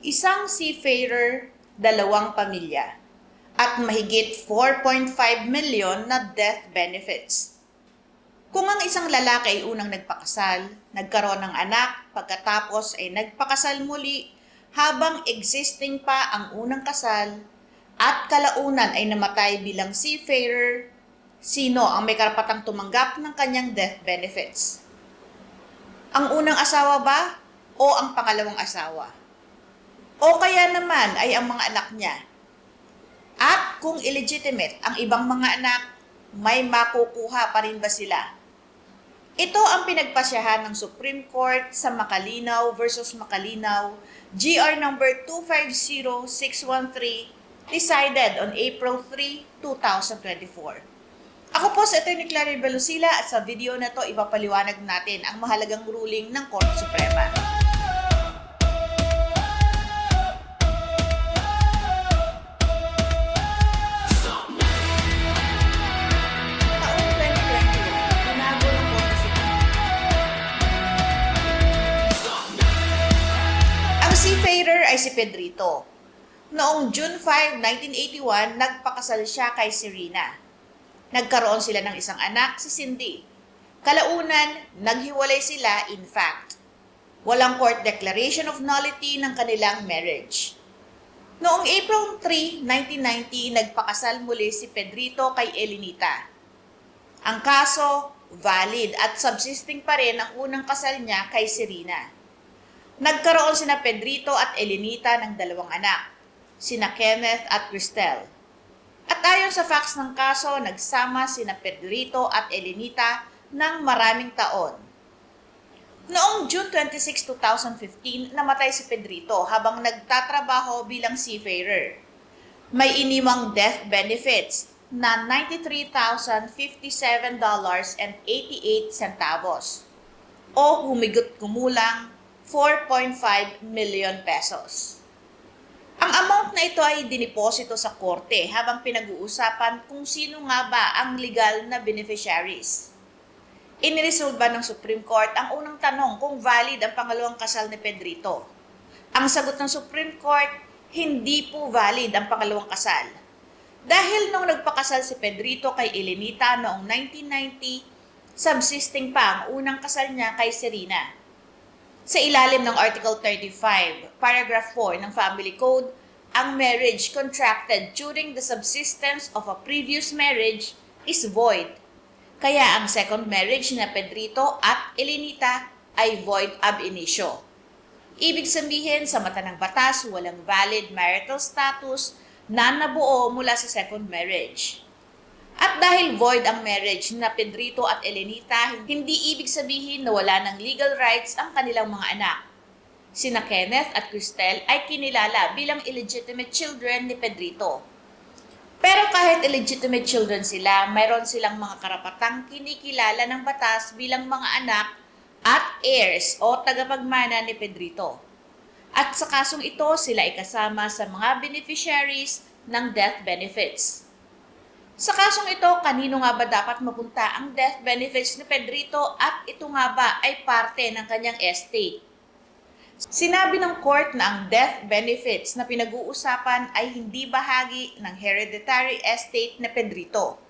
Isang seafarer, dalawang pamilya, at mahigit 4.5 million na death benefits. Kung ang isang lalaki ay unang nagpakasal, nagkaroon ng anak, pagkatapos ay nagpakasal muli habang existing pa ang unang kasal, at kalaunan ay namatay bilang seafarer, sino ang may karapatang tumanggap ng kanyang death benefits? Ang unang asawa ba o ang pangalawang asawa? O kaya naman ay ang mga anak niya? At kung illegitimate ang ibang mga anak, may makukuha pa rin ba sila? Ito ang pinagpasyahan ng Supreme Court sa Macalinaw versus Macalinaw, GR number 250613, decided on April 3, 2024. Ako po si Atty. Clary Belusila at sa video na to ipapaliwanag natin ang mahalagang ruling ng Korte Suprema. Seafarer ay si Pedrito. Noong June 5, 1981, nagpakasal siya kay Serena. Nagkaroon sila ng isang anak, si Cindy. Kalaunan, naghiwalay sila in fact. Walang court declaration of nullity ng kanilang marriage. Noong April 3, 1990, nagpakasal muli si Pedrito kay Elenita. Ang kaso, valid at subsisting pa rin ang unang kasal niya kay Serena. Nagkaroon sina Pedrito at Elenita ng dalawang anak, sina Kenneth at Cristel. At ayon sa facts ng kaso, nagsama sina Pedrito at Elenita ng maraming taon. Noong June 26, 2015, namatay si Pedrito habang nagtatrabaho bilang seafarer. May iniwang death benefits na $93,057.88 o humigot kumulang 4.5 million pesos. Ang amount na ito ay diniposito sa korte habang pinag-uusapan kung sino nga ba ang legal na beneficiaries. Iniresolba ng Supreme Court ang unang tanong kung valid ang pangalawang kasal ni Pedrito. Ang sagot ng Supreme Court, hindi po valid ang pangalawang kasal. Dahil nung nagpakasal si Pedrito kay Elenita noong 1990, subsisting pa ang unang kasal niya kay Serena. Sa ilalim ng Article 35, Paragraph 4 ng Family Code, ang marriage contracted during the subsistence of a previous marriage is void. Kaya ang second marriage na Pedrito at Elenita ay void ab initio. Ibig sabihin, sa mata ng batas, walang valid marital status na nabuo mula sa second marriage. At dahil void ang marriage na Pedrito at Elenita, hindi ibig sabihin na wala ng legal rights ang kanilang mga anak. Sina Kenneth at Cristel ay kinilala bilang illegitimate children ni Pedrito. Pero kahit illegitimate children sila, mayroon silang mga karapatang kinikilala ng batas bilang mga anak at heirs o tagapagmana ni Pedrito. At sa kasong ito, sila ay kasama sa mga beneficiaries ng death benefits. Sa kasong ito, kanino nga ba dapat mapunta ang death benefits ni Pedrito at ito nga ba ay parte ng kanyang estate? Sinabi ng court na ang death benefits na pinag-uusapan ay hindi bahagi ng hereditary estate ni Pedrito.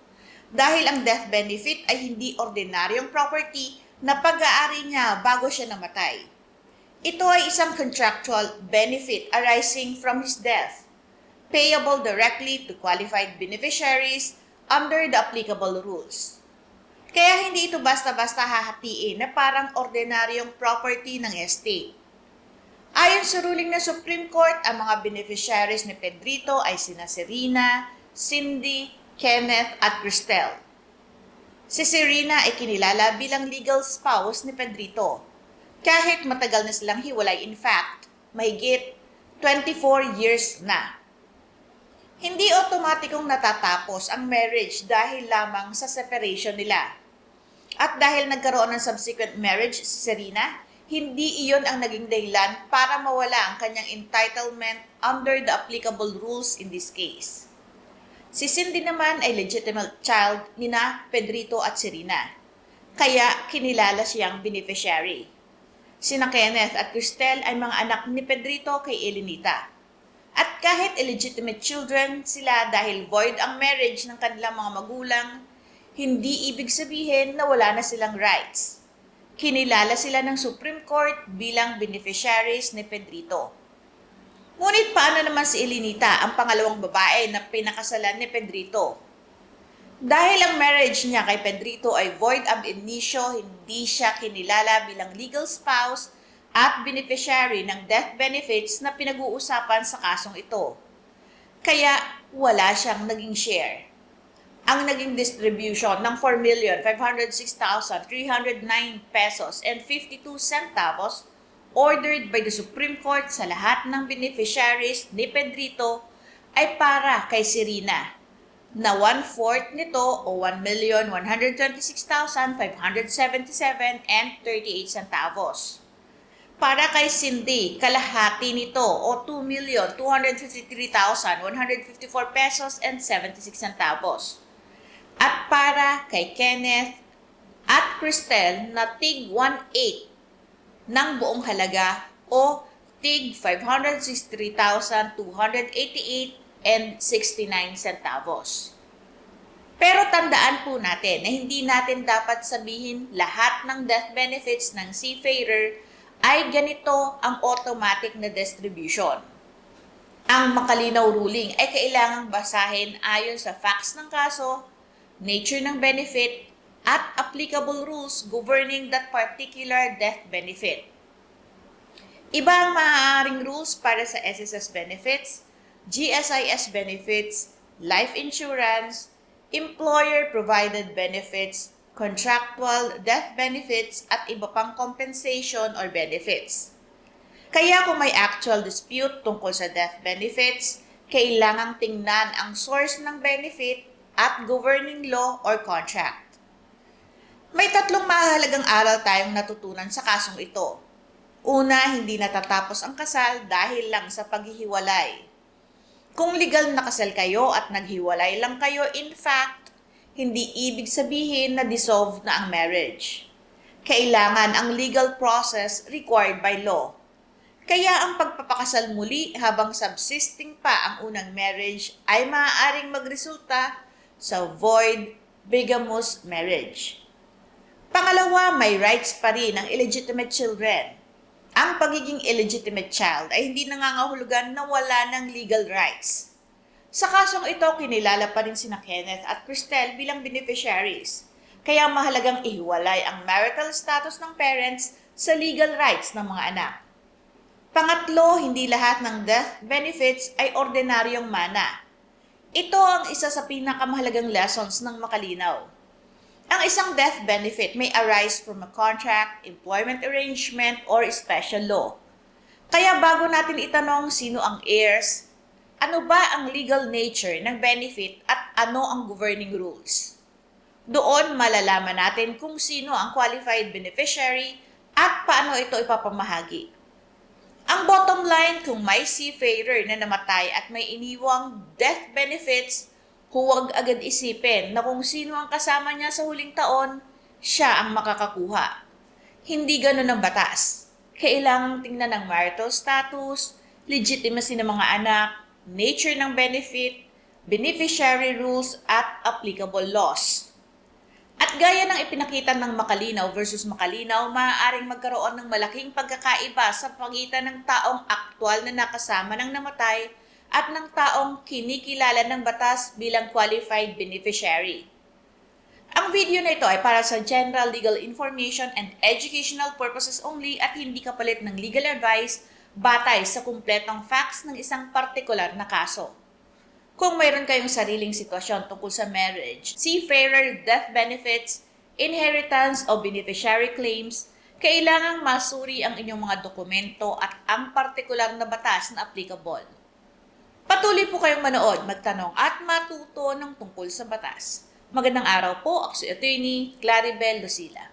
Dahil ang death benefit ay hindi ordinaryong property na pag-aari niya bago siya namatay. Ito ay isang contractual benefit arising from his death, payable directly to qualified beneficiaries under the applicable rules. Kaya hindi ito basta-basta hahatiin na parang ordinaryong property ng estate. Ayon sa ruling ng Supreme Court, ang mga beneficiaries ni Pedrito ay sina Serena, Cindy, Kenneth at Cristel. Si Serena ay kinilala bilang legal spouse ni Pedrito, kahit matagal na silang hiwalay, in fact, mahigit 24 years na. Hindi otomatikong natatapos ang marriage dahil lamang sa separation nila. At dahil nagkaroon ng subsequent marriage si Serena, hindi iyon ang naging dahilan para mawala ang kanyang entitlement under the applicable rules in this case. Si Cindy naman ay legitimate child nina Pedrito at Serena, kaya kinilala siyang beneficiary. Sina Kenneth at Cristel ay mga anak ni Pedrito kay Elenita. At kahit illegitimate children sila dahil void ang marriage ng kanilang mga magulang, hindi ibig sabihin na wala na silang rights. Kinilala sila ng Supreme Court bilang beneficiaries ni Pedrito. Ngunit paano naman si Elenita, ang pangalawang babae na pinakasalan ni Pedrito? Dahil ang marriage niya kay Pedrito ay void ab initio, hindi siya kinilala bilang legal spouse at beneficiary ng death benefits na pinag-uusapan sa kasong ito. Kaya wala siyang naging share. Ang naging distribution ng 4,506,309 pesos and 52 centavos ordered by the Supreme Court sa lahat ng beneficiaries ni Pedrito ay para kay Serena na 1/4 nito o 1,126,577 and 38 centavos. Para kay Cindy, kalahati nito o 2,253,154 pesos and 76 centavos. At para kay Kenneth at Cristel na tig 1/8 ng buong halaga o tig 563,288 and 69 centavos. Pero tandaan po natin na hindi natin dapat sabihin lahat ng death benefits ng seafarer ay ganito ang automatic na distribution. Ang makalinaw ruling ay kailangang basahin ayon sa facts ng kaso, nature ng benefit, at applicable rules governing that particular death benefit. Iba ang maaaring rules para sa SSS benefits, GSIS benefits, life insurance, employer-provided benefits, contractual death benefits, at iba pang compensation or benefits. Kaya kung may actual dispute tungkol sa death benefits, kailangang tingnan ang source ng benefit at governing law or contract. May tatlong mahalagang aral tayong natutunan sa kasong ito. Una, hindi natatapos ang kasal dahil lang sa paghihiwalay. Kung legal na kasal kayo at naghiwalay lang kayo, in fact, hindi ibig sabihin na dissolved na ang marriage. Kailangan ang legal process required by law. Kaya ang pagpapakasal muli habang subsisting pa ang unang marriage ay maaaring magresulta sa void bigamous marriage. Pangalawa, may rights pa rin ang illegitimate children. Ang pagiging illegitimate child ay hindi nangangahulugan na wala ng legal rights. Sa kasong ito, kinilala pa rin sina Kenneth at Cristel bilang beneficiaries. Kaya mahalagang ihiwalay ang marital status ng parents sa legal rights ng mga anak. Pangatlo, hindi lahat ng death benefits ay ordinaryong mana. Ito ang isa sa pinakamahalagang lessons ng makalinaw. Ang isang death benefit may arise from a contract, employment arrangement, or special law. Kaya bago natin itanong sino ang heirs, ano ba ang legal nature ng benefit at ano ang governing rules? Doon malalaman natin kung sino ang qualified beneficiary at paano ito ipapamahagi. Ang bottom line, kung may seafarer na namatay at may iniwang death benefits, huwag agad isipin na kung sino ang kasama niya sa huling taon, siya ang makakakuha. Hindi ganun ang batas. Kailangang tingnan ang marital status, legitimacy ng mga anak, nature ng benefit, beneficiary rules, at applicable laws. At gaya ng ipinakita ng Makalinaw versus Makalinaw, maaaring magkaroon ng malaking pagkakaiba sa pagitan ng taong aktwal na nakasama ng namatay at ng taong kinikilala ng batas bilang qualified beneficiary. Ang video na ito ay para sa general legal information and educational purposes only at hindi kapalit ng legal advice batay sa kumpletong facts ng isang partikular na kaso. Kung mayroon kayong sariling sitwasyon tungkol sa marriage, seafarer death benefits, inheritance o beneficiary claims, kailangang masuri ang inyong mga dokumento at ang partikular na batas na applicable. Patuloy po kayong manood, magtanong at matuto ng tungkol sa batas. Magandang araw po, ako si Attorney Claribel Lucila.